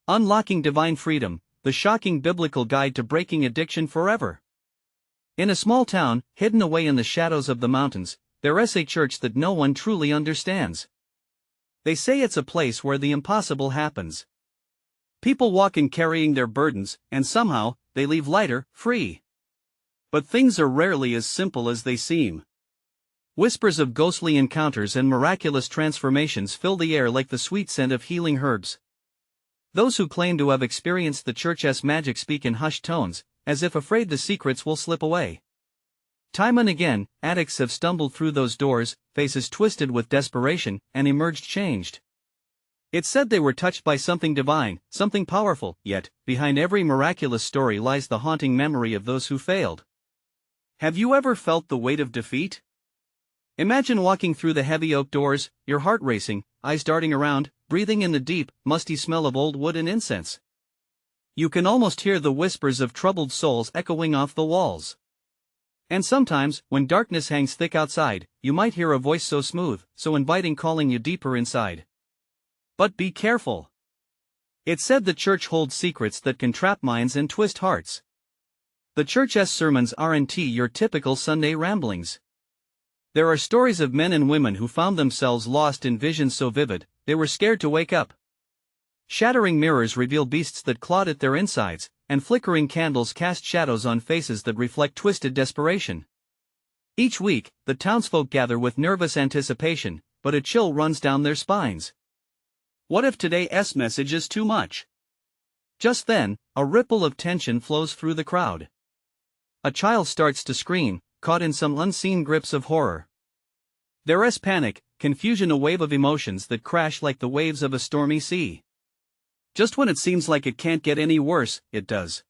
Unlocking Divine Freedom, the shocking biblical guide to breaking addiction forever. In a small town, hidden away in the shadows of the mountains, there's a church that no one truly understands. They say it's a place where the impossible happens. People walk in carrying their burdens, and somehow, they leave lighter, free. But things are rarely as simple as they seem. Whispers of ghostly encounters and miraculous transformations fill the air like the sweet scent of healing herbs. Those who claim to have experienced the church's magic speak in hushed tones, as if afraid the secrets will slip away. Time and again, addicts have stumbled through those doors, faces twisted with desperation, and emerged changed. It's said they were touched by something divine, something powerful, yet, behind every miraculous story lies the haunting memory of those who failed. Have you ever felt the weight of defeat? Imagine walking through the heavy oak doors, your heart racing, eyes darting around, breathing in the deep, musty smell of old wood and incense. You can almost hear the whispers of troubled souls echoing off the walls. And sometimes, when darkness hangs thick outside, you might hear a voice so smooth, so inviting calling you deeper inside. But be careful. It's said the church holds secrets that can trap minds and twist hearts. The church's sermons aren't your typical Sunday ramblings. There are stories of men and women who found themselves lost in visions so vivid, they were scared to wake up. Shattering mirrors reveal beasts that clawed at their insides, and flickering candles cast shadows on faces that reflect twisted desperation. Each week, the townsfolk gather with nervous anticipation, but a chill runs down their spines. What if today's message is too much? Just then, a ripple of tension flows through the crowd. A child starts to scream, caught in some unseen grips of horror. There's panic, confusion, a wave of emotions that crash like the waves of a stormy sea. Just when it seems like it can't get any worse, it does.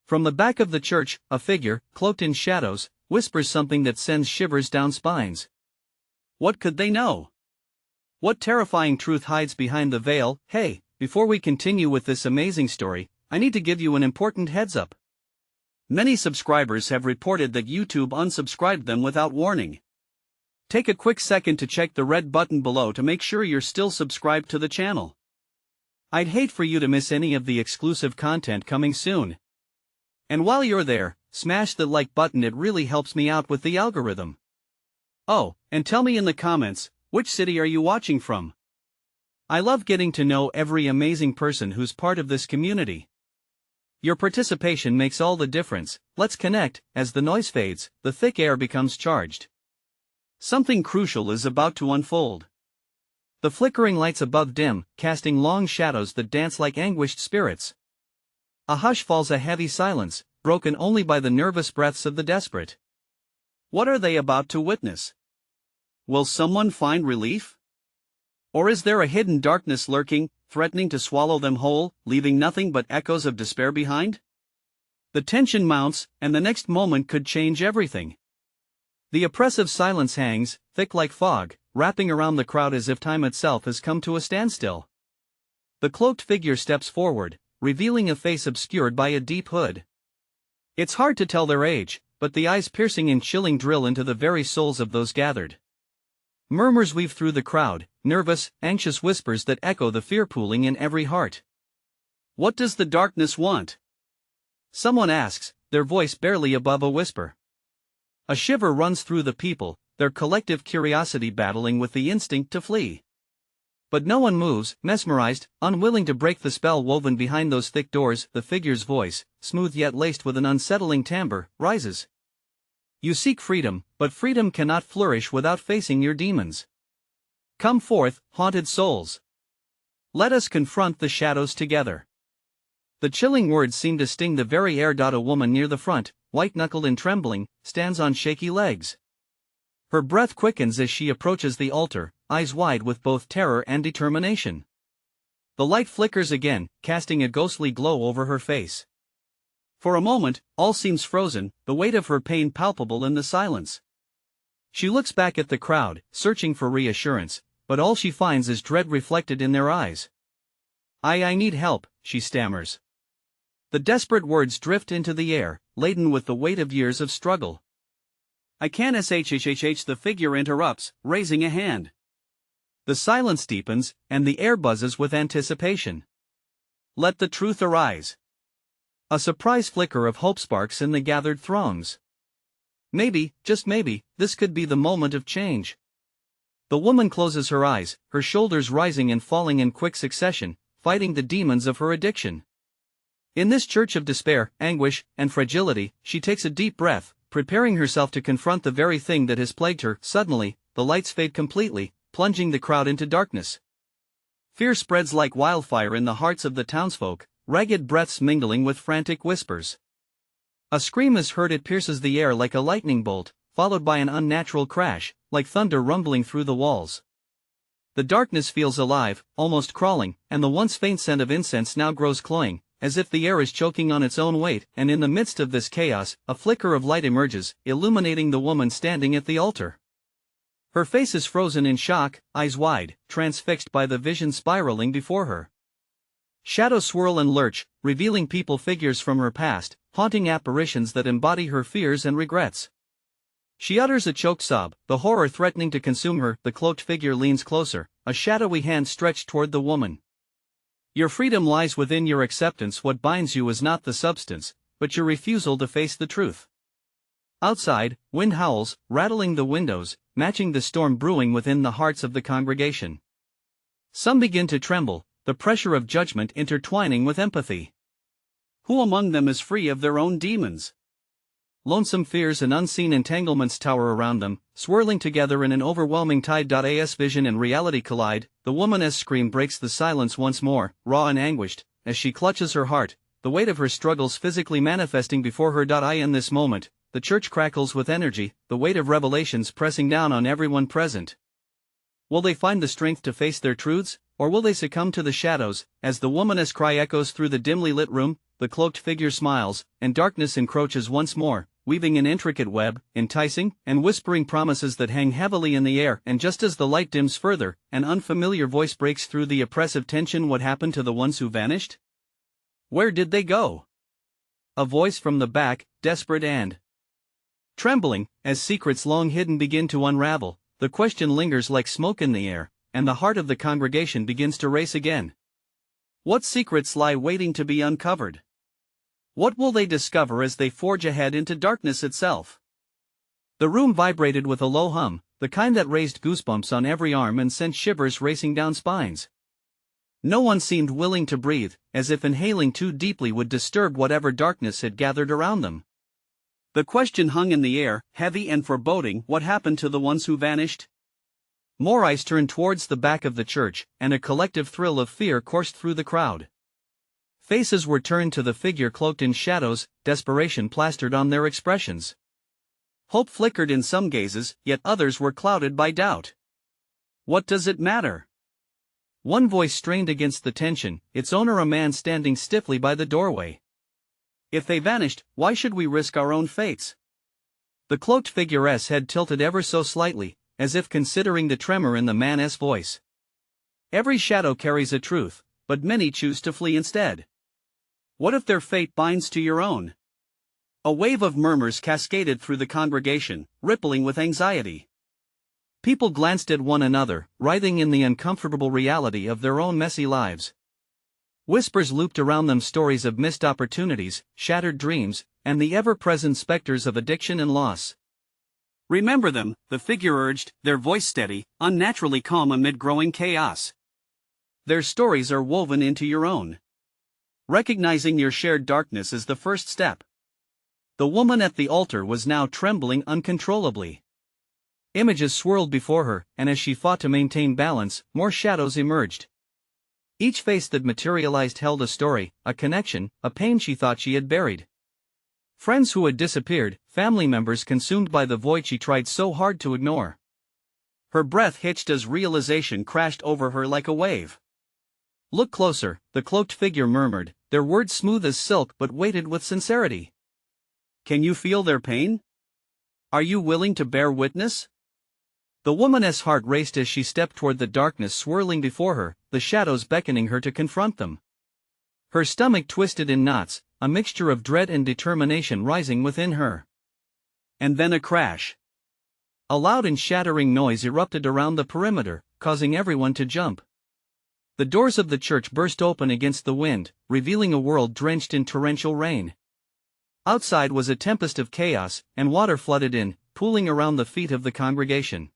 From the back of the church, a figure, cloaked in shadows, whispers something that sends shivers down spines. What could they know? What terrifying truth hides behind the veil? Hey, before we continue with this amazing story, I need to give you an important heads up. Many subscribers have reported that YouTube unsubscribed them without warning. Take a quick second to check the red button below to make sure you're still subscribed to the channel. I'd hate for you to miss any of the exclusive content coming soon. And while you're there, smash the like button, it really helps me out with the algorithm. Oh, and tell me in the comments, which city are you watching from? I love getting to know every amazing person who's part of this community. Your participation makes all the difference. Let's connect. As the noise fades, the thick air becomes charged. Something crucial is about to unfold. The flickering lights above dim, casting long shadows that dance like anguished spirits. A hush falls, a heavy silence, broken only by the nervous breaths of the desperate. What are they about to witness? Will someone find relief? Or is there a hidden darkness lurking, threatening to swallow them whole, leaving nothing but echoes of despair behind? The tension mounts, and the next moment could change everything. The oppressive silence hangs, thick like fog, wrapping around the crowd as if time itself has come to a standstill. The cloaked figure steps forward, revealing a face obscured by a deep hood. It's hard to tell their age, but the eyes piercing and chilling drill into the very souls of those gathered. Murmurs weave through the crowd, nervous, anxious whispers that echo the fear pooling in every heart. What does the darkness want? Someone asks, their voice barely above a whisper. A shiver runs through the people, their collective curiosity battling with the instinct to flee. But no one moves, mesmerized, unwilling to break the spell woven behind those thick doors. The figure's voice, smooth yet laced with an unsettling timbre, rises. You seek freedom, but freedom cannot flourish without facing your demons. Come forth, haunted souls. Let us confront the shadows together. The chilling words seem to sting the very air. A woman near the front, white-knuckled and trembling, stands on shaky legs. Her breath quickens as she approaches the altar, eyes wide with both terror and determination. The light flickers again, casting a ghostly glow over her face. For a moment, all seems frozen, the weight of her pain palpable in the silence. She looks back at the crowd, searching for reassurance, but all she finds is dread reflected in their eyes. I need help, she stammers. The desperate words drift into the air, laden with the weight of years of struggle. I can't shhhh, the figure interrupts, raising a hand. The silence deepens, and the air buzzes with anticipation. Let the truth arise. A surprise flicker of hope sparks in the gathered throngs. Maybe, just maybe, this could be the moment of change. The woman closes her eyes, her shoulders rising and falling in quick succession, fighting the demons of her addiction. In this church of despair, anguish, and fragility, she takes a deep breath, preparing herself to confront the very thing that has plagued her. Suddenly, the lights fade completely, plunging the crowd into darkness. Fear spreads like wildfire in the hearts of the townsfolk, ragged breaths mingling with frantic whispers. A scream is heard. It pierces the air like a lightning bolt, followed by an unnatural crash, like thunder rumbling through the walls. The darkness feels alive, almost crawling, and the once faint scent of incense now grows cloying, as if the air is choking on its own weight. And in the midst of this chaos, a flicker of light emerges, illuminating the woman standing at the altar. Her face is frozen in shock, eyes wide, transfixed by the vision spiraling before her. Shadows swirl and lurch, revealing people figures from her past, haunting apparitions that embody her fears and regrets. She utters a choked sob, the horror threatening to consume her. The cloaked figure leans closer, a shadowy hand stretched toward the woman. Your freedom lies within your acceptance. What binds you is not the substance, but your refusal to face the truth. Outside, wind howls, rattling the windows, matching the storm brewing within the hearts of the congregation. Some begin to tremble, the pressure of judgment intertwining with empathy. Who among them is free of their own demons? Lonesome fears and unseen entanglements tower around them, swirling together in an overwhelming tide. As vision and reality collide, the woman's scream breaks the silence once more, raw and anguished, as she clutches her heart, the weight of her struggles physically manifesting before her. In this moment, the church crackles with energy, the weight of revelations pressing down on everyone present. Will they find the strength to face their truths, or will they succumb to the shadows? As the woman's cry echoes through the dimly lit room, the cloaked figure smiles, and darkness encroaches once more, weaving an intricate web, enticing and whispering promises that hang heavily in the air. And just as the light dims further, an unfamiliar voice breaks through the oppressive tension. What happened to the ones who vanished? Where did they go? A voice from the back, desperate and trembling, as secrets long hidden begin to unravel. The question lingers like smoke in the air, and the heart of the congregation begins to race again. What secrets lie waiting to be uncovered? What will they discover as they forge ahead into darkness itself? The room vibrated with a low hum, the kind that raised goosebumps on every arm and sent shivers racing down spines. No one seemed willing to breathe, as if inhaling too deeply would disturb whatever darkness had gathered around them. The question hung in the air, heavy and foreboding. What happened to the ones who vanished? More eyes turned towards the back of the church, and a collective thrill of fear coursed through the crowd. Faces were turned to the figure cloaked in shadows, desperation plastered on their expressions. Hope flickered in some gazes, yet others were clouded by doubt. What does it matter? One voice strained against the tension, its owner a man standing stiffly by the doorway. If they vanished, why should we risk our own fates? The cloaked figure's head tilted ever so slightly, as if considering the tremor in the man's voice. Every shadow carries a truth, but many choose to flee instead. What if their fate binds to your own? A wave of murmurs cascaded through the congregation, rippling with anxiety. People glanced at one another, writhing in the uncomfortable reality of their own messy lives. Whispers looped around them, stories of missed opportunities, shattered dreams, and the ever-present specters of addiction and loss. Remember them, the figure urged, their voice steady, unnaturally calm amid growing chaos. Their stories are woven into your own. Recognizing your shared darkness is the first step. The woman at the altar was now trembling uncontrollably. Images swirled before her, and as she fought to maintain balance, more shadows emerged. Each face that materialized held a story, a connection, a pain she thought she had buried. Friends who had disappeared, family members consumed by the void she tried so hard to ignore. Her breath hitched as realization crashed over her like a wave. Look closer, the cloaked figure murmured, their words smooth as silk but weighted with sincerity. Can you feel their pain? Are you willing to bear witness? The woman's heart raced as she stepped toward the darkness swirling before her, the shadows beckoning her to confront them. Her stomach twisted in knots, a mixture of dread and determination rising within her. And then a crash. A loud and shattering noise erupted around the perimeter, causing everyone to jump. The doors of the church burst open against the wind, revealing a world drenched in torrential rain. Outside was a tempest of chaos, and water flooded in, pooling around the feet of the congregation.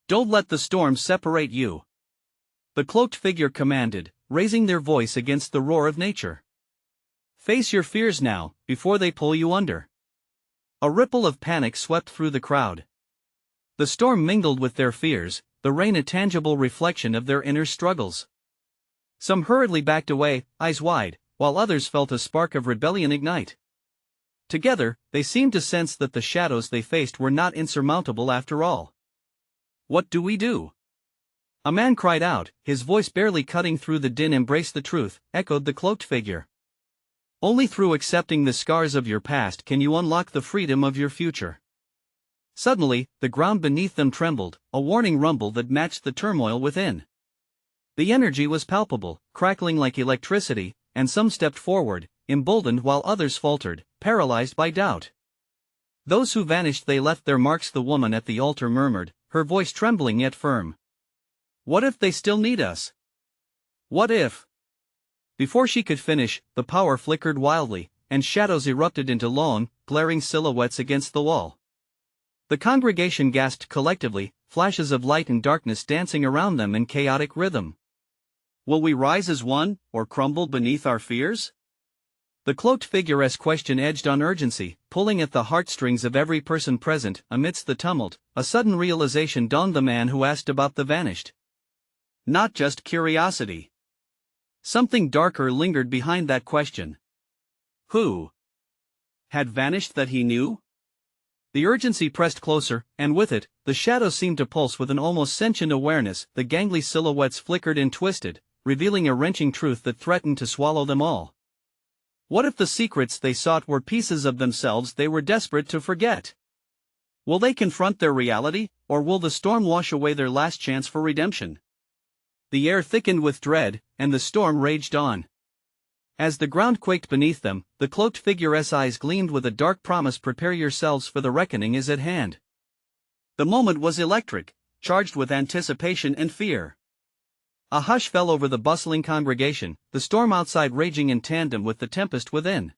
"Don't let the storm separate you," the cloaked figure commanded, raising their voice against the roar of nature. "Face your fears now, before they pull you under." A ripple of panic swept through the crowd. The storm mingled with their fears, the rain a tangible reflection of their inner struggles. Some hurriedly backed away, eyes wide, while others felt a spark of rebellion ignite. Together, they seemed to sense that the shadows they faced were not insurmountable after all. "What do we do?" A man cried out, his voice barely cutting through the din. "Embrace the truth," echoed the cloaked figure. "Only through accepting the scars of your past can you unlock the freedom of your future." Suddenly, the ground beneath them trembled, a warning rumble that matched the turmoil within. The energy was palpable, crackling like electricity, and some stepped forward, emboldened while others faltered, paralyzed by doubt. "Those who vanished, they left their marks," the woman at the altar murmured, her voice trembling yet firm. "What if they still need us? What if—" Before she could finish, the power flickered wildly, and shadows erupted into long, glaring silhouettes against the wall. The congregation gasped collectively, flashes of light and darkness dancing around them in chaotic rhythm. "Will we rise as one, or crumble beneath our fears?" The cloaked figure's question edged on urgency, pulling at the heartstrings of every person present. Amidst the tumult, a sudden realization dawned the man who asked about the vanished. Not just curiosity. Something darker lingered behind that question. Who had vanished that he knew? The urgency pressed closer, and with it, the shadows seemed to pulse with an almost sentient awareness. The gangly silhouettes flickered and twisted, revealing a wrenching truth that threatened to swallow them all. What if the secrets they sought were pieces of themselves they were desperate to forget? Will they confront their reality, or will the storm wash away their last chance for redemption? The air thickened with dread, and the storm raged on. As the ground quaked beneath them, the cloaked figure's eyes gleamed with a dark promise. "Prepare yourselves, for the reckoning is at hand." The moment was electric, charged with anticipation and fear. A hush fell over the bustling congregation, the storm outside raging in tandem with the tempest within.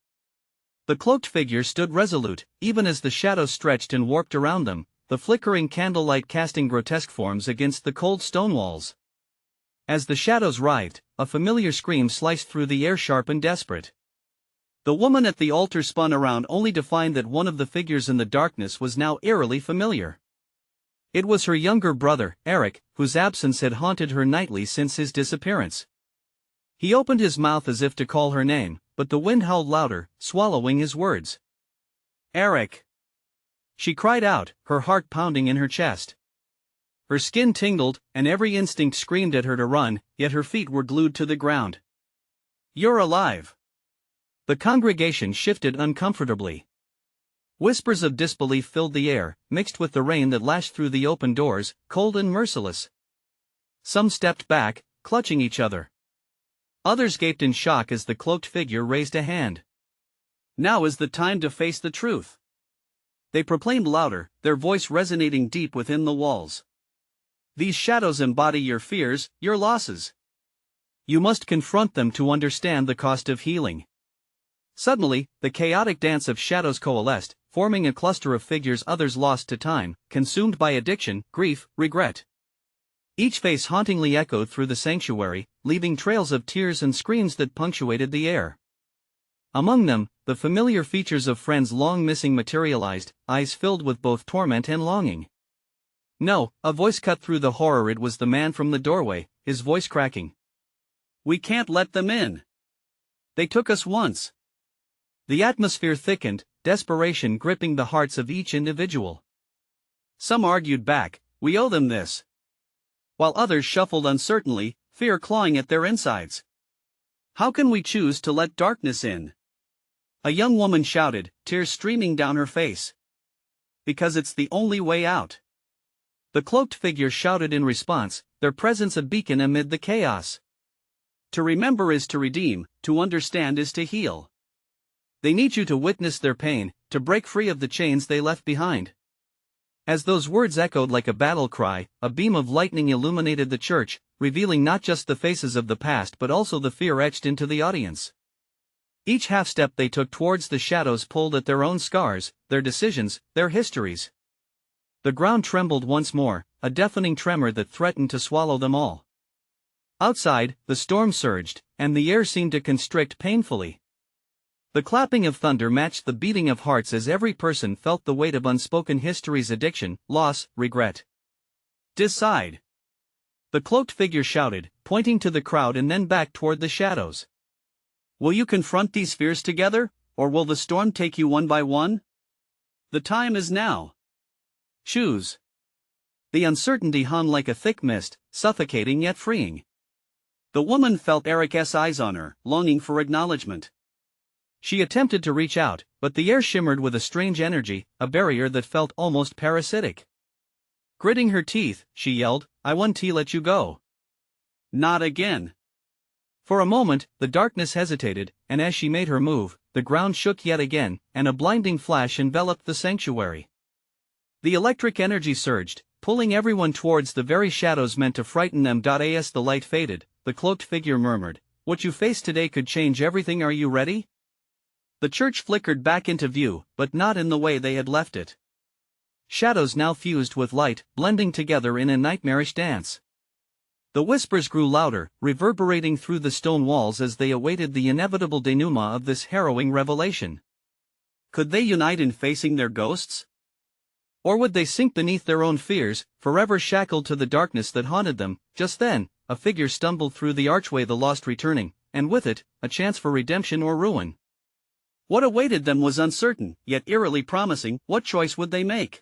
The cloaked figure stood resolute, even as the shadows stretched and warped around them, the flickering candlelight casting grotesque forms against the cold stone walls. As the shadows writhed, a familiar scream sliced through the air, sharp and desperate. The woman at the altar spun around only to find that one of the figures in the darkness was now eerily familiar. It was her younger brother, Eric, whose absence had haunted her nightly since his disappearance. He opened his mouth as if to call her name, but the wind howled louder, swallowing his words. "Eric!" she cried out, her heart pounding in her chest. Her skin tingled, and every instinct screamed at her to run, yet her feet were glued to the ground. "You're alive!" The congregation shifted uncomfortably. Whispers of disbelief filled the air, mixed with the rain that lashed through the open doors, cold and merciless. Some stepped back, clutching each other. Others gaped in shock as the cloaked figure raised a hand. "Now is the time to face the truth," they proclaimed louder, their voice resonating deep within the walls. "These shadows embody your fears, your losses. You must confront them to understand the cost of healing." Suddenly, the chaotic dance of shadows coalesced, forming a cluster of figures others lost to time, consumed by addiction, grief, regret. Each face hauntingly echoed through the sanctuary, leaving trails of tears and screams that punctuated the air. Among them, the familiar features of friends long missing materialized, eyes filled with both torment and longing. "No," a voice cut through the horror. It was the man from the doorway, his voice cracking. "We can't let them in. They took us once." The atmosphere thickened, desperation gripping the hearts of each individual. Some argued back, "We owe them this," while others shuffled uncertainly, fear clawing at their insides. "How can we choose to let darkness in?" A young woman shouted, tears streaming down her face. "Because it's the only way out." The cloaked figure shouted in response, their presence a beacon amid the chaos. "To remember is to redeem, to understand is to heal. They need you to witness their pain, to break free of the chains they left behind." As those words echoed like a battle cry, a beam of lightning illuminated the church, revealing not just the faces of the past but also the fear etched into the audience. Each half-step they took towards the shadows pulled at their own scars, their decisions, their histories. The ground trembled once more, a deafening tremor that threatened to swallow them all. Outside, the storm surged, and the air seemed to constrict painfully. The clapping of thunder matched the beating of hearts as every person felt the weight of unspoken history's addiction, loss, regret. Decide. The cloaked figure shouted, pointing to the crowd and then back toward the shadows. Will you confront these fears together, or will the storm take you one by one? The time is now. Choose. The uncertainty hung like a thick mist, suffocating yet freeing. The woman felt Eric's eyes on her, longing for acknowledgement. She attempted to reach out, but the air shimmered with a strange energy, a barrier that felt almost parasitic. Gritting her teeth, she yelled, "I won't let you go." Not again. For a moment, the darkness hesitated, and as she made her move, the ground shook yet again, and a blinding flash enveloped the sanctuary. The electric energy surged, pulling everyone towards the very shadows meant to frighten them. As the light faded, the cloaked figure murmured, "What you face today could change everything. Are you ready?" The church flickered back into view, but not in the way they had left it. Shadows now fused with light, blending together in a nightmarish dance. The whispers grew louder, reverberating through the stone walls as they awaited the inevitable denouement of this harrowing revelation. Could they unite in facing their ghosts? Or would they sink beneath their own fears, forever shackled to the darkness that haunted them? Just then, a figure stumbled through the archway, the lost returning, and with it, a chance for redemption or ruin. What awaited them was uncertain, yet eerily promising. What choice would they make?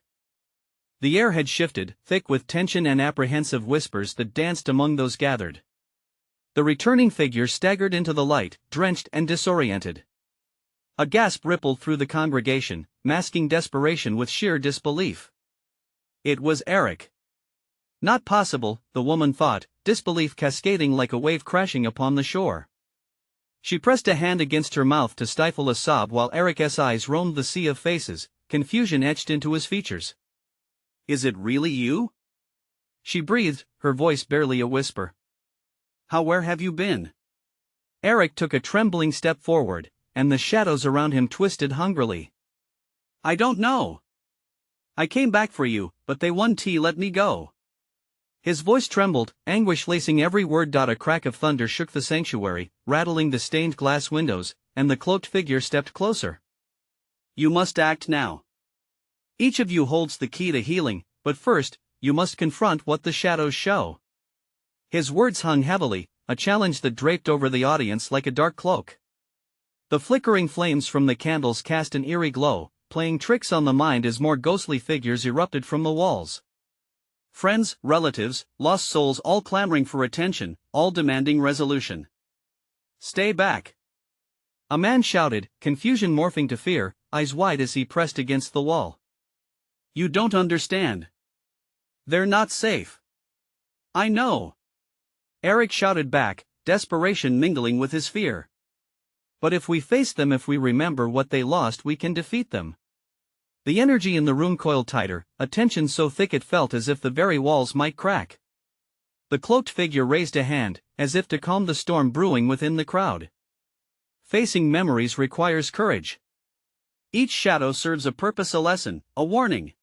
The air had shifted, thick with tension and apprehensive whispers that danced among those gathered. The returning figure staggered into the light, drenched and disoriented. A gasp rippled through the congregation, masking desperation with sheer disbelief. It was Eric. Not possible, the woman thought, disbelief cascading like a wave crashing upon the shore. She pressed a hand against her mouth to stifle a sob while Eric's eyes roamed the sea of faces, confusion etched into his features. "Is it really you?" she breathed, her voice barely a whisper. "Where have you been?" Eric took a trembling step forward, and the shadows around him twisted hungrily. "I don't know. I came back for you, but they won't let me go." His voice trembled, anguish lacing every word. A crack of thunder shook the sanctuary, rattling the stained glass windows, and the cloaked figure stepped closer. "You must act now. Each of you holds the key to healing, but first, you must confront what the shadows show." His words hung heavily, a challenge that draped over the audience like a dark cloak. The flickering flames from the candles cast an eerie glow, playing tricks on the mind as more ghostly figures erupted from the walls. Friends, relatives, lost souls, all clamoring for attention, all demanding resolution. "Stay back!" a man shouted, confusion morphing to fear, eyes wide as he pressed against the wall. "You don't understand. They're not safe." "I know," Eric shouted back, desperation mingling with his fear. "But if we face them, if we remember what they lost, we can defeat them." The energy in the room coiled tighter, a tension so thick it felt as if the very walls might crack. The cloaked figure raised a hand, as if to calm the storm brewing within the crowd. Facing memories requires courage. Each shadow serves a purpose, a lesson, a warning.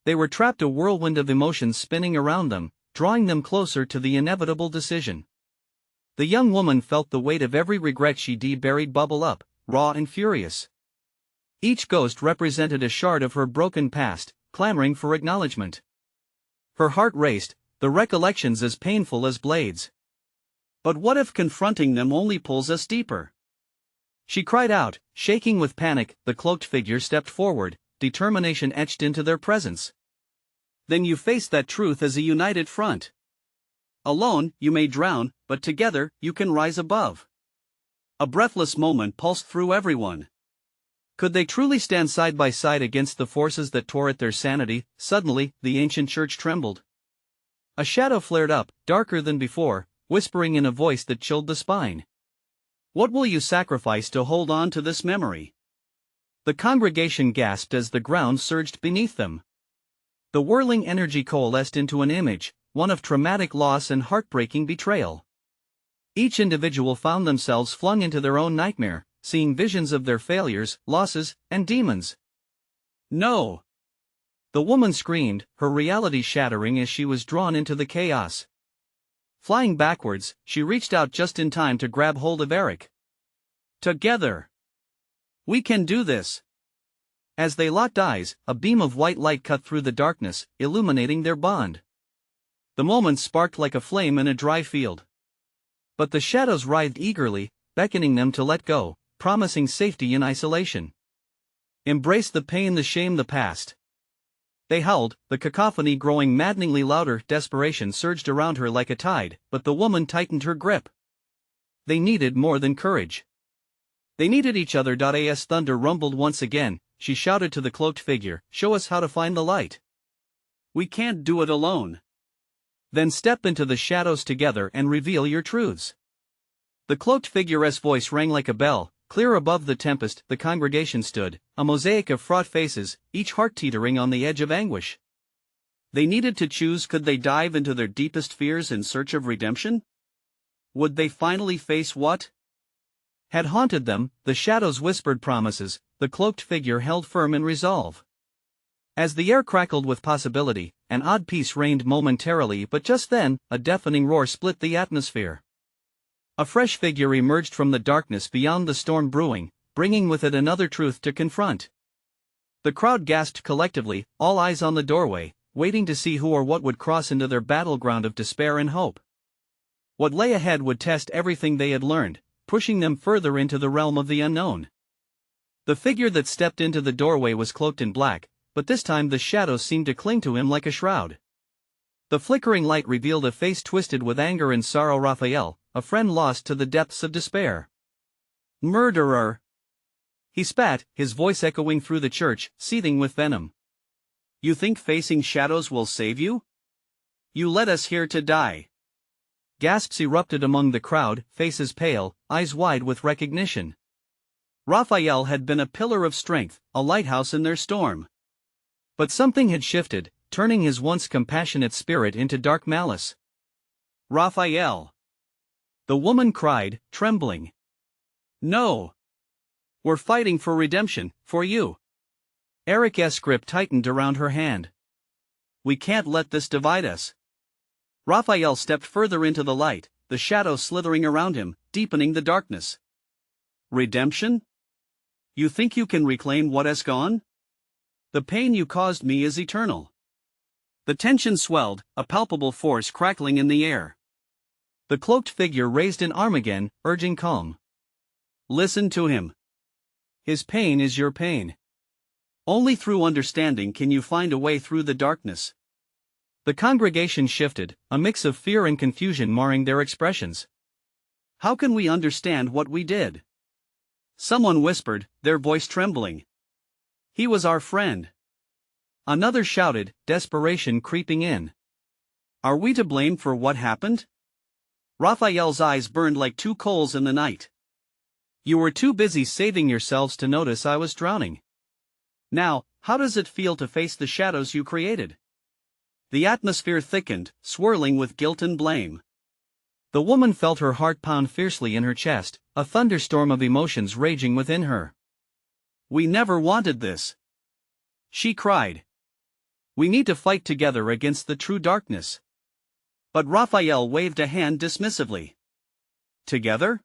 They were trapped, a whirlwind of emotions spinning around them, drawing them closer to the inevitable decision. The young woman felt the weight of every regret she'd buried bubble up, raw and furious. Each ghost represented a shard of her broken past, clamoring for acknowledgement. Her heart raced, the recollections as painful as blades. But what if confronting them only pulls us deeper? She cried out, shaking with panic. The cloaked figure stepped forward, determination etched into their presence. "Then you face that truth as a united front. Alone, you may drown, but together, you can rise above." A breathless moment pulsed through everyone. Could they truly stand side by side against the forces that tore at their sanity? Suddenly, the ancient church trembled. A shadow flared up, darker than before, whispering in a voice that chilled the spine. "What will you sacrifice to hold on to this memory?" The congregation gasped as the ground surged beneath them. The whirling energy coalesced into an image, one of traumatic loss and heartbreaking betrayal. Each individual found themselves flung into their own nightmare, seeing visions of their failures, losses, and demons. "No!" the woman screamed, her reality shattering as she was drawn into the chaos. Flying backwards, she reached out just in time to grab hold of Eric. "Together! We can do this!" As they locked eyes, a beam of white light cut through the darkness, illuminating their bond. The moment sparked like a flame in a dry field. But the shadows writhed eagerly, beckoning them to let go, promising safety in isolation. Embrace the pain, the shame, the past. They howled, the cacophony growing maddeningly louder. Desperation surged around her like a tide, but the woman tightened her grip. They needed more than courage. They needed each other. As thunder rumbled once again, she shouted to the cloaked figure, "Show us how to find the light. We can't do it alone. Then step into the shadows together and reveal your truths." The cloaked figure's voice rang like a bell, clear above the tempest. The congregation stood, a mosaic of fraught faces, each heart teetering on the edge of anguish. They needed to choose. Could they dive into their deepest fears in search of redemption? Would they finally face what had haunted them? The shadows whispered promises, the cloaked figure held firm in resolve. As the air crackled with possibility, an odd peace reigned momentarily, but just then, a deafening roar split the atmosphere. A fresh figure emerged from the darkness beyond the storm brewing, bringing with it another truth to confront. The crowd gasped collectively, all eyes on the doorway, waiting to see who or what would cross into their battleground of despair and hope. What lay ahead would test everything they had learned, pushing them further into the realm of the unknown. The figure that stepped into the doorway was cloaked in black, but this time the shadows seemed to cling to him like a shroud. The flickering light revealed a face twisted with anger and sorrow. Raphael, a friend lost to the depths of despair. "Murderer!" he spat, his voice echoing through the church, seething with venom. "You think facing shadows will save you? You led us here to die." Gasps erupted among the crowd, faces pale, eyes wide with recognition. Raphael had been a pillar of strength, a lighthouse in their storm. But something had shifted, turning his once compassionate spirit into dark malice. "Raphael!" the woman cried, trembling. "No! We're fighting for redemption, for you." Eric's grip tightened around her hand. "We can't let this divide us." Raphael stepped further into the light, the shadows slithering around him, deepening the darkness. "Redemption? You think you can reclaim what has gone? The pain you caused me is eternal." The tension swelled, a palpable force crackling in the air. The cloaked figure raised an arm again, urging calm. "Listen to him. His pain is your pain. Only through understanding can you find a way through the darkness." The congregation shifted, a mix of fear and confusion marring their expressions. "How can we understand what we did?" someone whispered, their voice trembling. "He was our friend." Another shouted, desperation creeping in. "Are we to blame for what happened?" Raphael's eyes burned like two coals in the night. "You were too busy saving yourselves to notice I was drowning. Now, how does it feel to face the shadows you created?" The atmosphere thickened, swirling with guilt and blame. The woman felt her heart pound fiercely in her chest, a thunderstorm of emotions raging within her. "We never wanted this," she cried. "We need to fight together against the true darkness." But Raphael waved a hand dismissively. "Together?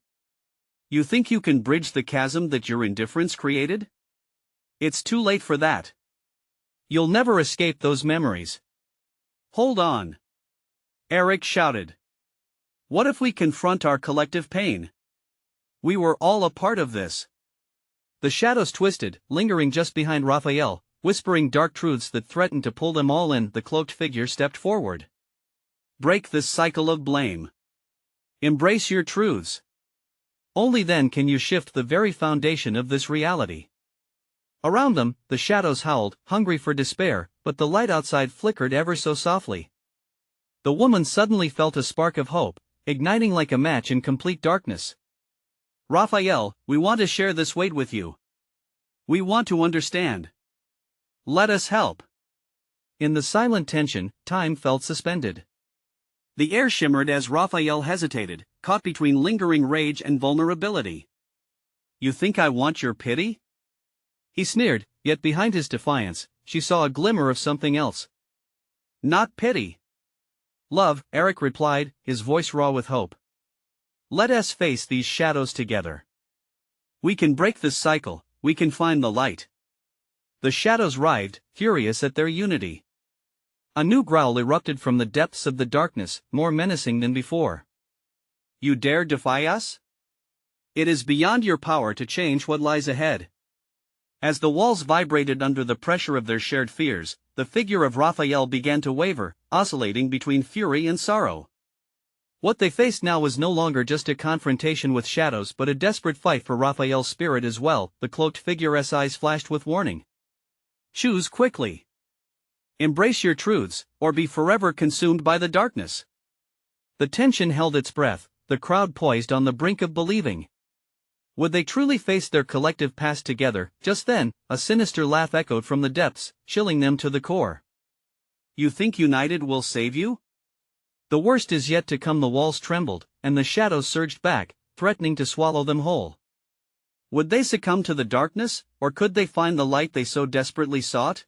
You think you can bridge the chasm that your indifference created? It's too late for that. You'll never escape those memories." "Hold on!" Eric shouted. "What if we confront our collective pain? We were all a part of this." The shadows twisted, lingering just behind Raphael, whispering dark truths that threatened to pull them all in. The cloaked figure stepped forward. "Break this cycle of blame. Embrace your truths. Only then can you shift the very foundation of this reality." Around them, the shadows howled, hungry for despair, but the light outside flickered ever so softly. The woman suddenly felt a spark of hope, igniting like a match in complete darkness. "Raphael, we want to share this weight with you. We want to understand. Let us help." In the silent tension, time felt suspended. The air shimmered as Raphael hesitated, caught between lingering rage and vulnerability. "You think I want your pity?" He sneered, yet behind his defiance, she saw a glimmer of something else. "Not pity. Love," Eric replied, his voice raw with hope. "Let us face these shadows together. We can break this cycle, we can find the light." The shadows writhed, furious at their unity. A new growl erupted from the depths of the darkness, more menacing than before. "You dare defy us? It is beyond your power to change what lies ahead." As the walls vibrated under the pressure of their shared fears, the figure of Raphael began to waver, oscillating between fury and sorrow. What they faced now was no longer just a confrontation with shadows but a desperate fight for Raphael's spirit as well. The cloaked figure's eyes flashed with warning. "Choose quickly. Embrace your truths, or be forever consumed by the darkness." The tension held its breath, the crowd poised on the brink of believing. Would they truly face their collective past together? Just then, a sinister laugh echoed from the depths, chilling them to the core. "You think united will save you?" The worst is yet to come. The walls trembled, and the shadows surged back, threatening to swallow them whole. Would they succumb to the darkness, or could they find the light they so desperately sought?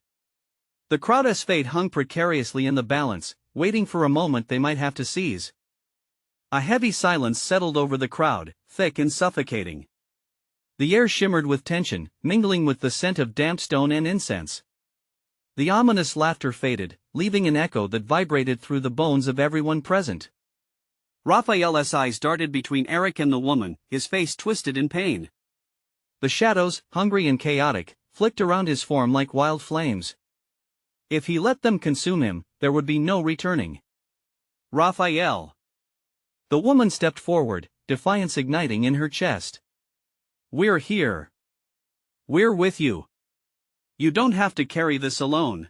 The crowd's fate hung precariously in the balance, waiting for a moment they might have to seize. A heavy silence settled over the crowd, thick and suffocating. The air shimmered with tension, mingling with the scent of damp stone and incense. The ominous laughter faded, leaving an echo that vibrated through the bones of everyone present. Raphael's eyes darted between Eric and the woman, his face twisted in pain. The shadows, hungry and chaotic, flicked around his form like wild flames. If he let them consume him, there would be no returning. "Raphael!" The woman stepped forward, defiance igniting in her chest. "We're here. We're with you. You don't have to carry this alone."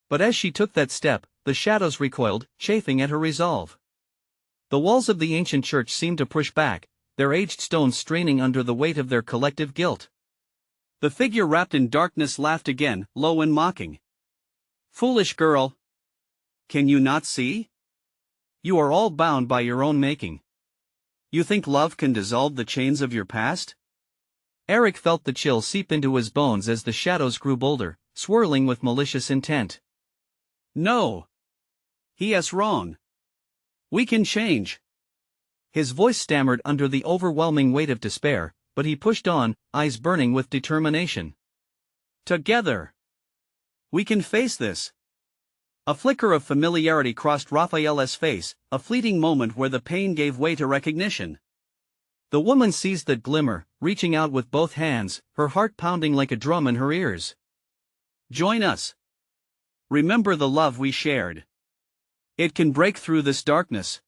But as she took that step, the shadows recoiled, chafing at her resolve. The walls of the ancient church seemed to push back, their aged stones straining under the weight of their collective guilt. The figure wrapped in darkness laughed again, low and mocking. "Foolish girl! Can you not see? You are all bound by your own making. You think love can dissolve the chains of your past?" Eric felt the chill seep into his bones as the shadows grew bolder, swirling with malicious intent. "No. He is wrong. We can change." His voice stammered under the overwhelming weight of despair, but he pushed on, eyes burning with determination. "Together. We can face this." A flicker of familiarity crossed Raphael's face, a fleeting moment where the pain gave way to recognition. The woman seized that glimmer, reaching out with both hands, her heart pounding like a drum in her ears. "Join us. Remember the love we shared. It can break through this darkness."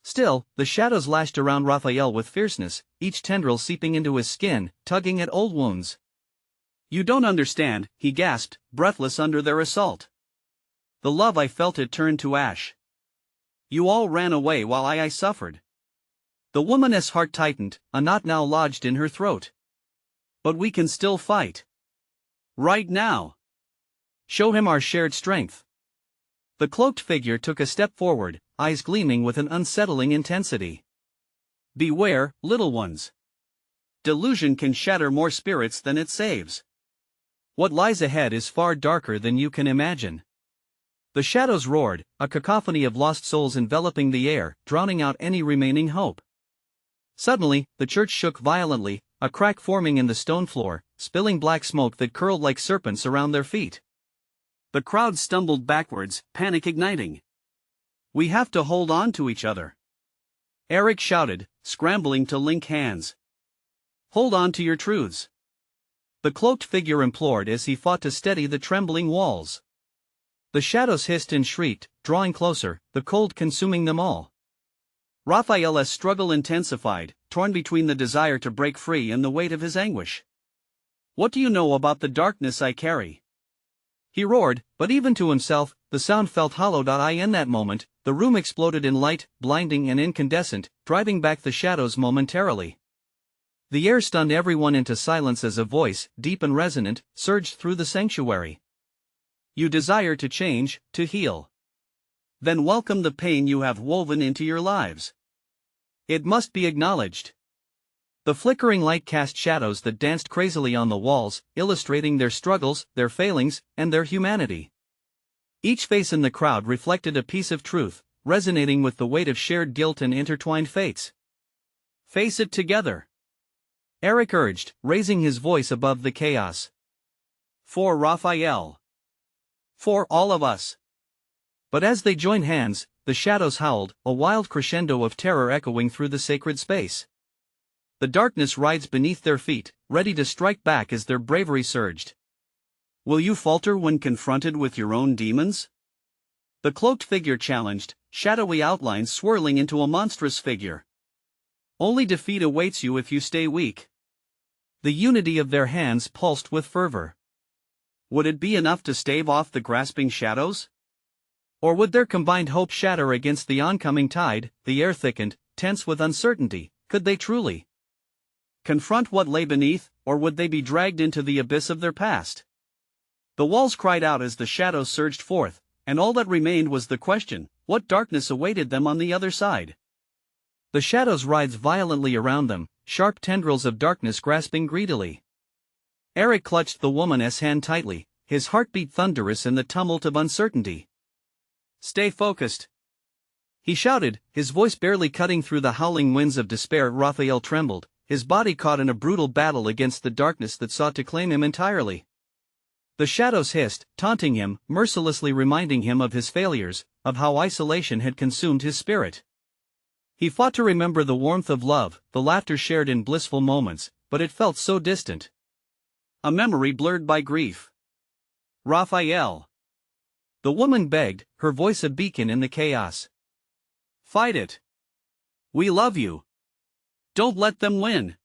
Still, the shadows lashed around Raphael with fierceness, each tendril seeping into his skin, tugging at old wounds. "You don't understand," he gasped, breathless under their assault. "The love I felt, it turned to ash. You all ran away while I suffered." The woman's heart tightened, a knot now lodged in her throat. "But we can still fight. Right now. Show him our shared strength." The cloaked figure took a step forward, eyes gleaming with an unsettling intensity. "Beware, little ones. Delusion can shatter more spirits than it saves. What lies ahead is far darker than you can imagine." The shadows roared, a cacophony of lost souls enveloping the air, drowning out any remaining hope. Suddenly, the church shook violently, a crack forming in the stone floor, spilling black smoke that curled like serpents around their feet. The crowd stumbled backwards, panic igniting. "We have to hold on to each other," Eric shouted, scrambling to link hands. "Hold on to your truths," the cloaked figure implored as he fought to steady the trembling walls. The shadows hissed and shrieked, drawing closer, the cold consuming them all. Raphael's struggle intensified, torn between the desire to break free and the weight of his anguish. "What do you know about the darkness I carry?" he roared, but even to himself, the sound felt hollow. In that moment, the room exploded in light, blinding and incandescent, driving back the shadows momentarily. The air stunned everyone into silence as a voice, deep and resonant, surged through the sanctuary. "You desire to change, to heal. Then welcome the pain you have woven into your lives. It must be acknowledged. The flickering light cast shadows that danced crazily on the walls, illustrating their struggles, their failings, and their humanity. Each face in the crowd reflected a piece of truth, resonating with the weight of shared guilt and intertwined fates. Face it together, Eric urged, raising his voice above the chaos. For Raphael. For all of us. But as they joined hands, the shadows howled, a wild crescendo of terror echoing through the sacred space. The darkness rides beneath their feet, ready to strike back as their bravery surged. Will you falter when confronted with your own demons? The cloaked figure challenged, shadowy outlines swirling into a monstrous figure. Only defeat awaits you if you stay weak. The unity of their hands pulsed with fervor. Would it be enough to stave off the grasping shadows? Or would their combined hope shatter against the oncoming tide? The air thickened, tense with uncertainty. Could they truly confront what lay beneath, or would they be dragged into the abyss of their past? The walls cried out as the shadows surged forth, and all that remained was the question: what darkness awaited them on the other side? The shadows writhed violently around them, sharp tendrils of darkness grasping greedily. Eric clutched the woman's hand tightly, his heartbeat thunderous in the tumult of uncertainty. Stay focused, he shouted, his voice barely cutting through the howling winds of despair. Raphael trembled, his body caught in a brutal battle against the darkness that sought to claim him entirely. The shadows hissed, taunting him, mercilessly reminding him of his failures, of how isolation had consumed his spirit. He fought to remember the warmth of love, the laughter shared in blissful moments, but it felt so distant. A memory blurred by grief. Raphael. The woman begged, her voice a beacon in the chaos. Fight it. We love you. Don't let them win.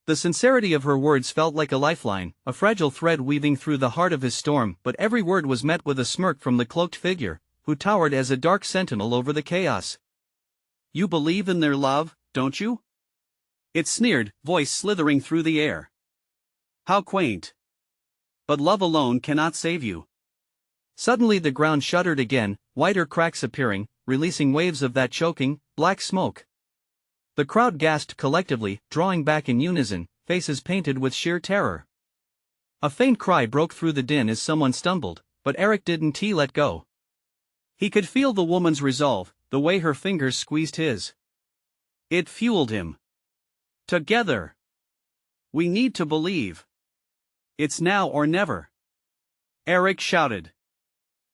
The sincerity of her words felt like a lifeline, a fragile thread weaving through the heart of his storm, but every word was met with a smirk from the cloaked figure, who towered as a dark sentinel over the chaos. You believe in their love, don't you? It sneered, voice slithering through the air. How quaint. But love alone cannot save you. Suddenly the ground shuddered again, wider cracks appearing, releasing waves of that choking, black smoke. The crowd gasped collectively, drawing back in unison, faces painted with sheer terror. A faint cry broke through the din as someone stumbled, but Eric didn't let go. He could feel the woman's resolve, the way her fingers squeezed his. It fueled him. Together. We need to believe. It's now or never. Eric shouted.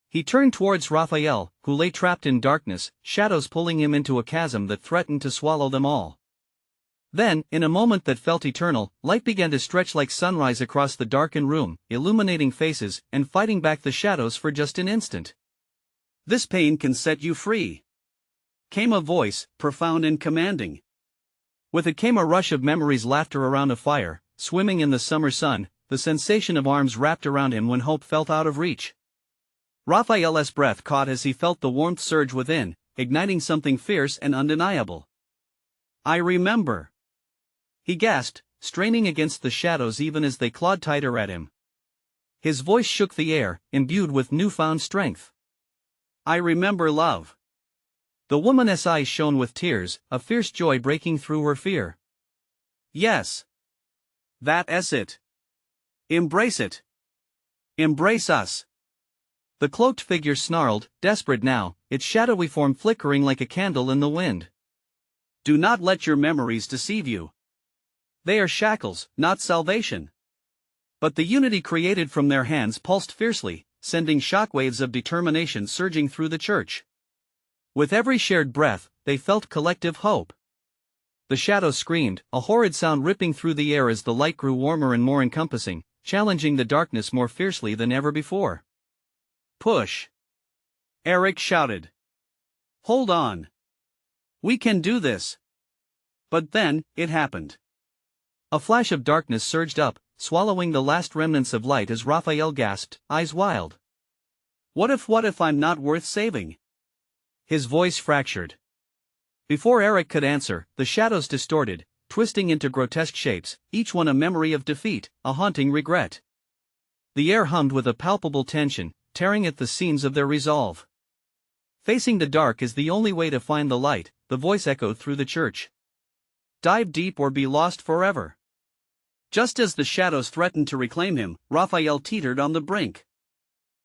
He turned towards Raphael, who lay trapped in darkness, shadows pulling him into a chasm that threatened to swallow them all. Then, in a moment that felt eternal, light began to stretch like sunrise across the darkened room, illuminating faces and fighting back the shadows for just an instant. This pain can set you free. Came a voice, profound and commanding. With it came a rush of memories, laughter around a fire, swimming in the summer sun, the sensation of arms wrapped around him when hope felt out of reach. Raphael's breath caught as he felt the warmth surge within, igniting something fierce and undeniable. I remember. He gasped, straining against the shadows even as they clawed tighter at him. His voice shook the air, imbued with newfound strength. I remember love. The woman's eyes shone with tears, a fierce joy breaking through her fear. Yes. That's it. Embrace it. Embrace us. The cloaked figure snarled, desperate now, its shadowy form flickering like a candle in the wind. Do not let your memories deceive you. They are shackles, not salvation. But the unity created from their hands pulsed fiercely, sending shockwaves of determination surging through the church. With every shared breath, they felt collective hope. The shadows screamed, a horrid sound ripping through the air as the light grew warmer and more encompassing, challenging the darkness more fiercely than ever before. Push. Eric shouted. Hold on. We can do this. But then, it happened. A flash of darkness surged up, swallowing the last remnants of light as Raphael gasped, eyes wild. What if I'm not worth saving? His voice fractured. Before Eric could answer, the shadows distorted, twisting into grotesque shapes, each one a memory of defeat, a haunting regret. The air hummed with a palpable tension, tearing at the seams of their resolve. Facing the dark is the only way to find the light, the voice echoed through the church. Dive deep or be lost forever. Just as the shadows threatened to reclaim him, Raphael teetered on the brink.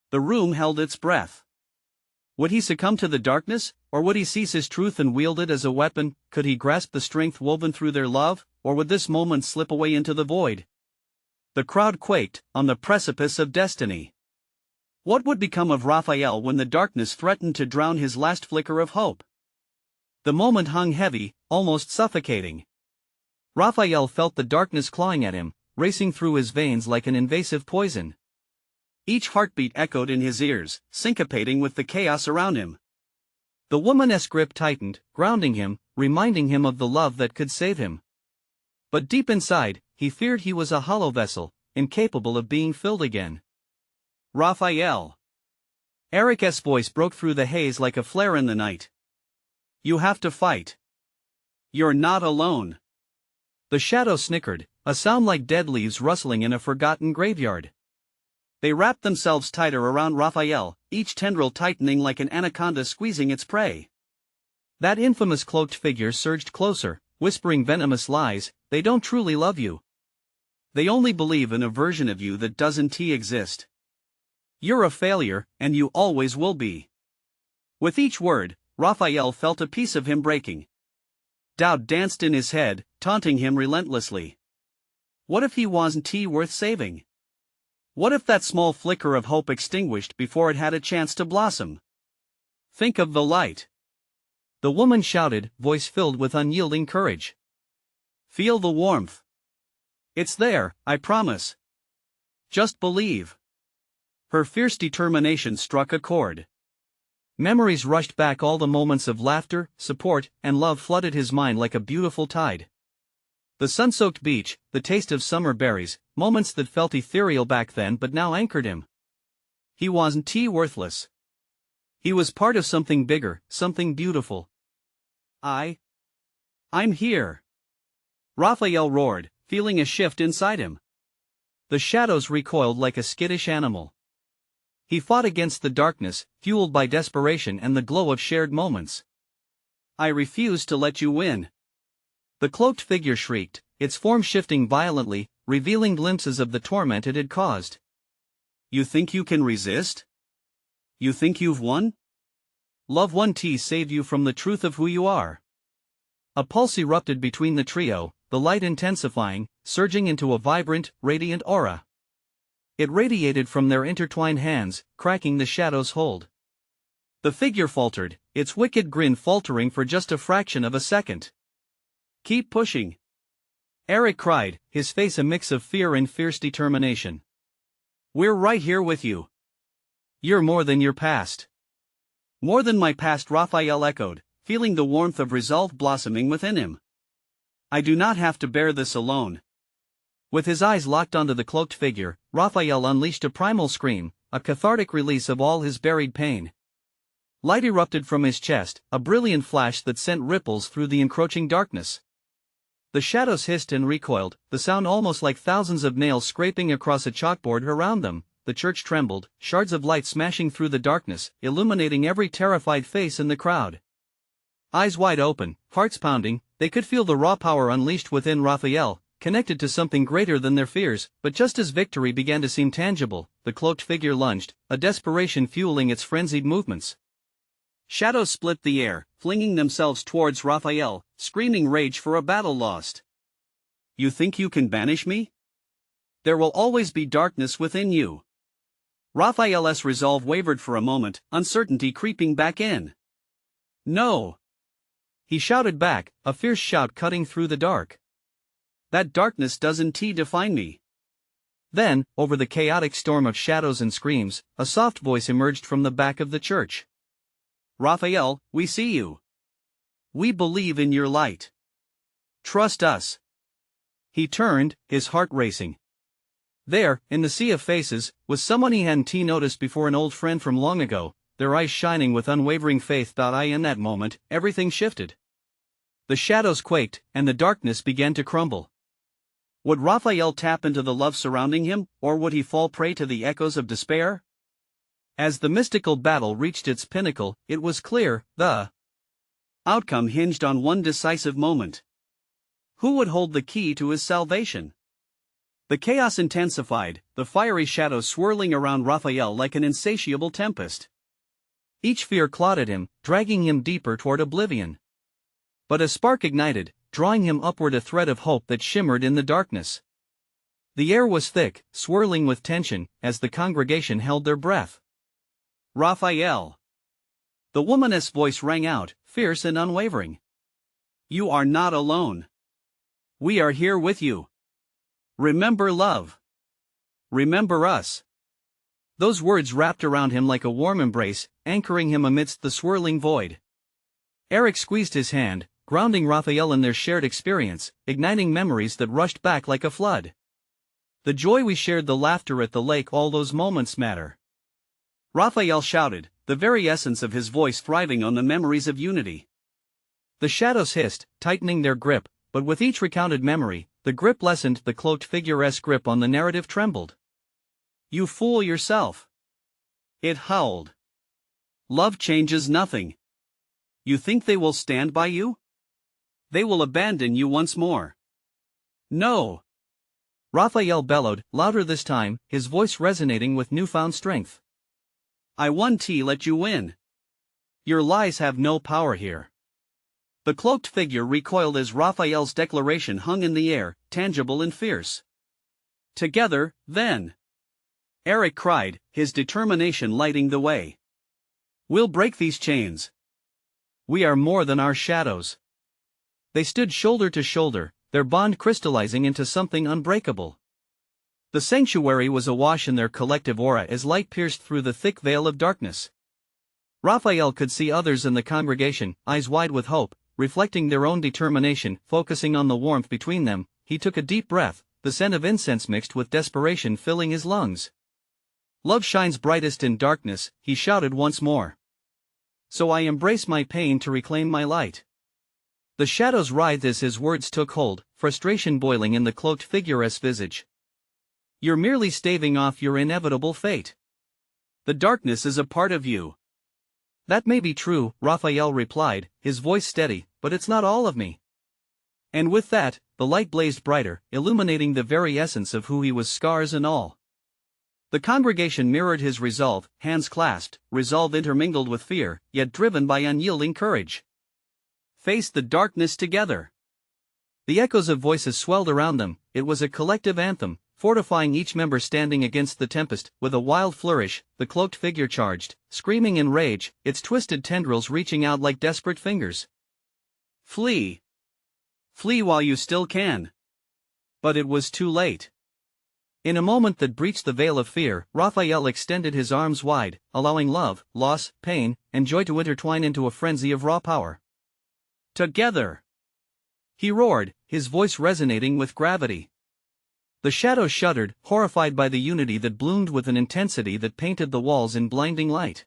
The room held its breath. Would he succumb to the darkness, or would he seize his truth and wield it as a weapon? Could he grasp the strength woven through their love, or would this moment slip away into the void? The crowd quaked, on the precipice of destiny. What would become of Raphael when the darkness threatened to drown his last flicker of hope? The moment hung heavy, almost suffocating. Raphael felt the darkness clawing at him, racing through his veins like an invasive poison. Each heartbeat echoed in his ears, syncopating with the chaos around him. The woman's grip tightened, grounding him, reminding him of the love that could save him. But deep inside, he feared he was a hollow vessel, incapable of being filled again. Raphael. Eric's voice broke through the haze like a flare in the night. You have to fight. You're not alone. The shadow snickered, a sound like dead leaves rustling in a forgotten graveyard. They wrapped themselves tighter around Raphael, each tendril tightening like an anaconda squeezing its prey. That infamous cloaked figure surged closer, whispering venomous lies. They don't truly love you. They only believe in a version of you that doesn't exist. You're a failure, and you always will be. With each word, Raphael felt a piece of him breaking. Doubt danced in his head, taunting him relentlessly. What if he wasn't worth saving? What if that small flicker of hope extinguished before it had a chance to blossom? Think of the light. The woman shouted, voice filled with unyielding courage. Feel the warmth. It's there, I promise. Just believe. Her fierce determination struck a chord. Memories rushed back, all the moments of laughter, support, and love flooded his mind like a beautiful tide. The sun-soaked beach, the taste of summer berries, moments that felt ethereal back then but now anchored him. He wasn't worthless. He was part of something bigger, something beautiful. I'm here. Raphael roared, feeling a shift inside him. The shadows recoiled like a skittish animal. He fought against the darkness, fueled by desperation and the glow of shared moments. I refuse to let you win. The cloaked figure shrieked, its form shifting violently, revealing glimpses of the torment it had caused. You think you can resist? You think you've won? Love 1T saved you from the truth of who you are. A pulse erupted between the trio, the light intensifying, surging into a vibrant, radiant aura. It radiated from their intertwined hands, cracking the shadow's hold. The figure faltered, its wicked grin faltering for just a fraction of a second. Keep pushing. Eric cried, his face a mix of fear and fierce determination. We're right here with you. You're more than your past. More than my past, Raphael echoed, feeling the warmth of resolve blossoming within him. I do not have to bear this alone. With his eyes locked onto the cloaked figure, Raphael unleashed a primal scream, a cathartic release of all his buried pain. Light erupted from his chest, a brilliant flash that sent ripples through the encroaching darkness. The shadows hissed and recoiled, the sound almost like thousands of nails scraping across a chalkboard around them. The church trembled, shards of light smashing through the darkness, illuminating every terrified face in the crowd. Eyes wide open, hearts pounding, they could feel the raw power unleashed within Raphael, connected to something greater than their fears. But just as victory began to seem tangible, the cloaked figure lunged, a desperation fueling its frenzied movements. Shadows split the air, flinging themselves towards Raphael, screaming rage for a battle lost. You think you can banish me? There will always be darkness within you. Raphael's resolve wavered for a moment, uncertainty creeping back in. No! He shouted back, a fierce shout cutting through the dark. That darkness doesn't define me. Then, over the chaotic storm of shadows and screams, a soft voice emerged from the back of the church. Raphael, we see you. We believe in your light. Trust us. He turned, his heart racing. There, in the sea of faces, was someone he hadn't noticed before, an old friend from long ago, their eyes shining with unwavering faith. In that moment, everything shifted. The shadows quaked, and the darkness began to crumble. Would Raphael tap into the love surrounding him, or would he fall prey to the echoes of despair? As the mystical battle reached its pinnacle, it was clear, the outcome hinged on one decisive moment. Who would hold the key to his salvation? The chaos intensified, the fiery shadows swirling around Raphael like an insatiable tempest. Each fear clawed at him, dragging him deeper toward oblivion. But a spark ignited, drawing him upward, a thread of hope that shimmered in the darkness. The air was thick, swirling with tension, as the congregation held their breath. Raphael! The woman's voice rang out, fierce and unwavering. You are not alone. We are here with you. Remember love. Remember us. Those words wrapped around him like a warm embrace, anchoring him amidst the swirling void. Eric squeezed his hand, grounding Raphael in their shared experience, igniting memories that rushed back like a flood. The joy we shared, the laughter at the lake, all those moments matter. Raphael shouted, the very essence of his voice thriving on the memories of unity. The shadows hissed, tightening their grip, but with each recounted memory, the grip lessened, the cloaked figure's grip on the narrative trembled. You fool yourself. It howled. Love changes nothing. You think they will stand by you? They will abandon you once more. No. Raphael bellowed, louder this time, his voice resonating with newfound strength. I won't let you win. Your lies have no power here. The cloaked figure recoiled as Raphael's declaration hung in the air, tangible and fierce. Together, then. Eric cried, his determination lighting the way. We'll break these chains. We are more than our shadows. They stood shoulder to shoulder, their bond crystallizing into something unbreakable. The sanctuary was awash in their collective aura as light pierced through the thick veil of darkness. Raphael could see others in the congregation, eyes wide with hope, reflecting their own determination, focusing on the warmth between them. He took a deep breath, the scent of incense mixed with desperation filling his lungs. Love shines brightest in darkness, he shouted once more. So I embrace my pain to reclaim my light. The shadows writhed as his words took hold, frustration boiling in the cloaked figure's visage. You're merely staving off your inevitable fate. The darkness is a part of you. That may be true, Raphael replied, his voice steady, but it's not all of me. And with that, the light blazed brighter, illuminating the very essence of who he was, scars and all. The congregation mirrored his resolve, hands clasped, resolve intermingled with fear, yet driven by unyielding courage. Face the darkness together. The echoes of voices swelled around them. It was a collective anthem, fortifying each member standing against the tempest. With a wild flourish, the cloaked figure charged, screaming in rage, its twisted tendrils reaching out like desperate fingers. Flee. Flee while you still can. But it was too late. In a moment that breached the veil of fear, Raphael extended his arms wide, allowing love, loss, pain, and joy to intertwine into a frenzy of raw power. Together! He roared, his voice resonating with gravity. The shadows shuddered, horrified by the unity that bloomed with an intensity that painted the walls in blinding light.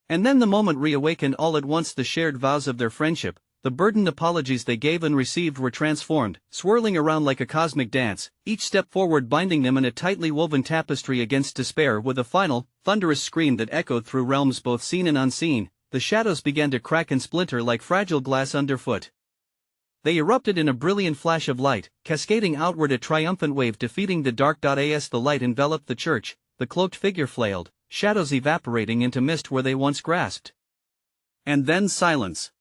And then the moment reawakened all at once. The shared vows of their friendship, the burdened apologies they gave and received were transformed, swirling around like a cosmic dance, each step forward binding them in a tightly woven tapestry against despair. With a final, thunderous scream that echoed through realms both seen and unseen, the shadows began to crack and splinter like fragile glass underfoot. They erupted in a brilliant flash of light, cascading outward, a triumphant wave defeating the dark. As the light enveloped the church, the cloaked figure flailed, shadows evaporating into mist where they once grasped. And then silence.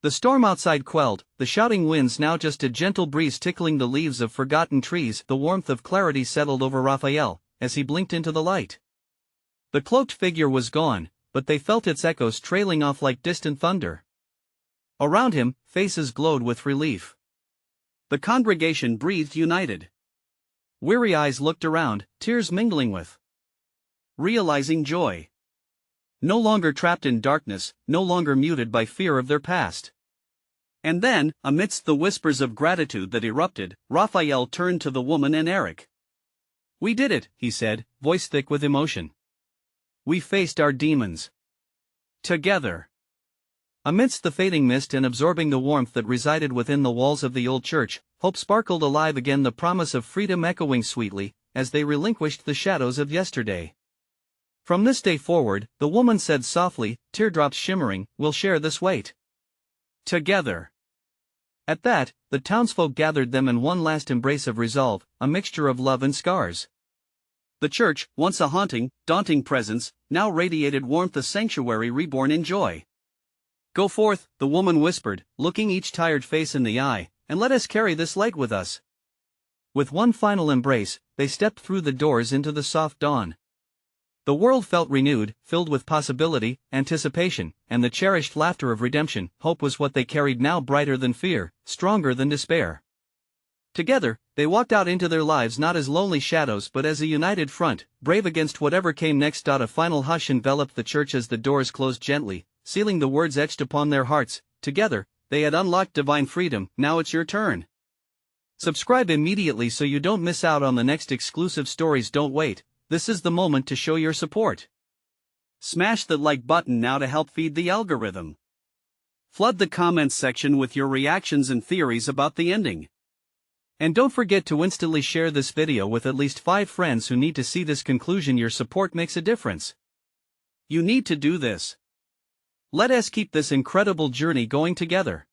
The storm outside quelled, the shouting winds now just a gentle breeze tickling the leaves of forgotten trees. The warmth of clarity settled over Raphael, as he blinked into the light. The cloaked figure was gone, but they felt its echoes trailing off like distant thunder. Around him, faces glowed with relief. The congregation breathed united. Weary eyes looked around, tears mingling with realizing joy. No longer trapped in darkness, no longer muted by fear of their past. And then, amidst the whispers of gratitude that erupted, Raphael turned to the woman and Eric. We did it, he said, voice thick with emotion. We faced our demons. Together. Amidst the fading mist and absorbing the warmth that resided within the walls of the old church, hope sparkled alive again, the promise of freedom echoing sweetly, as they relinquished the shadows of yesterday. From this day forward, the woman said softly, teardrops shimmering, we'll share this weight together. At that, the townsfolk gathered them in one last embrace of resolve, a mixture of love and scars. The church, once a haunting, daunting presence, now radiated warmth, a sanctuary reborn in joy. Go forth, the woman whispered, looking each tired face in the eye, and let us carry this light with us. With one final embrace, they stepped through the doors into the soft dawn. The world felt renewed, filled with possibility, anticipation, and the cherished laughter of redemption. Hope was what they carried now, brighter than fear, stronger than despair. Together, they walked out into their lives not as lonely shadows but as a united front, brave against whatever came next. A final hush enveloped the church as the doors closed gently, sealing the words etched upon their hearts. Together, they had unlocked divine freedom. Now it's your turn. Subscribe immediately so you don't miss out on the next exclusive stories. Don't wait, this is the moment to show your support. Smash the like button now to help feed the algorithm. Flood the comments section with your reactions and theories about the ending. And don't forget to instantly share this video with at least 5 friends who need to see this conclusion. Your support makes a difference. You need to do this. Let us keep this incredible journey going together.